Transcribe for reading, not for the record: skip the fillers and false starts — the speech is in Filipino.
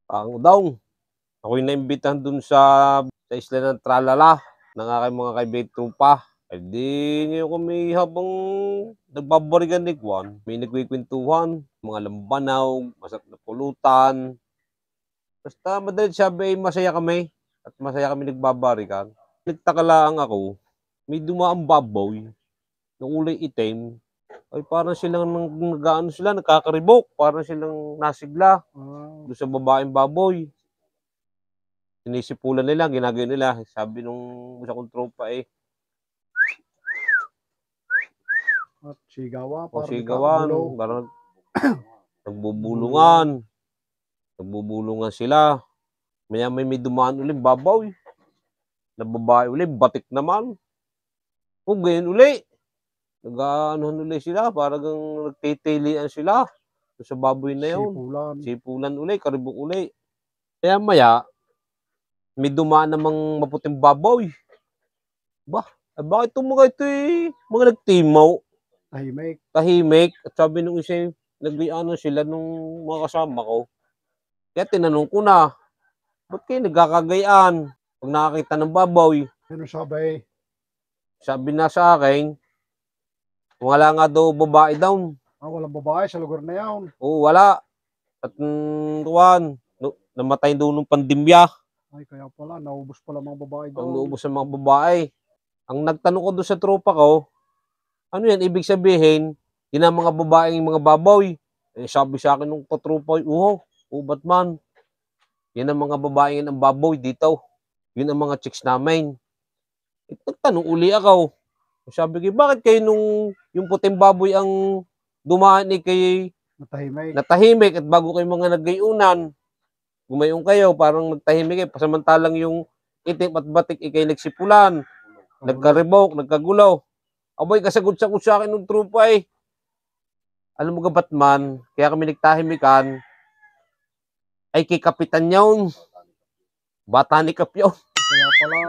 Ang daw, ako'y naimbitahan dun sa isla ng Tralala ng aking mga kaibigan trupa. Eh di ngayon kami habang nagbabarigan ni Juan, may nagkwikwentuhan, mga lambanaw, masarap na pulutan. Basta madalit sabi ay masaya kami at masaya kami nagbabarikan. Nagtaka lang ako, may dumaang baboy na kulay itim. Ay parang silang nag-aano sila, nagkakaribok, parang silang nasigla doon sa babaeng baboy. Sinisipulan nila, ginagawa nila. Sabi nung isa kong tropa eh, At sigawa, o parang sigawan, nagkakabulo. parang nagbubulungan. Nagbubulungan sila. Maya may dumaan ulit, babaw. Na babae ulit, batik naman. O ganyan ulit. Nag-aanuhan ulit sila, parang nagtitilian sila sa baboy na yun. Sipulan. Sipulan ulit, karibok ulit. Kaya maya, may dumaan namang maputing baboy. Bah, bakit itong mga ito eh, mga nagtimaw, tahimik. At sabi nung isa, nag-ano sila nung mga kasama ko. Kaya tinanong ko na, ba't kayo nagkakagayaan pag nakakita ng baboy? Ano sabi? Sabi na sa akin, wala nga daw babae daw. Walang babae sa lugar na yan. Oo, wala. At namatay daw nung pandemya. Ay, kaya pala, naubos pala mga babae daw. Ang naubos ng mga babae. Ang nagtanong ko doon sa tropa ko, ano yan, ibig sabihin, yun ang mga babaeng mga baboy. Eh, sabi sa akin nung katropa, ba't man? Yan ang mga babaeng ng baboy dito. Yun ang mga chicks namin. Eh, nagtanong uli ako. Sabi ko, bakit kayo nung yung puting baboy ang dumaan ni kay natahimik at bago kayo mga naggayunan, gumayong kayo, parang nagtahimik kayo, pasamantalang yung itim at batik ikay nagsipulan, nagkaribok, nagkagulaw. Aboy, kasagot-sagot sa akin ng trupa eh. Alam mo ka Batman, kaya kami nagtahimikan, ay kay Kapitan yun. Bata ni Kap yun. Kaya pala.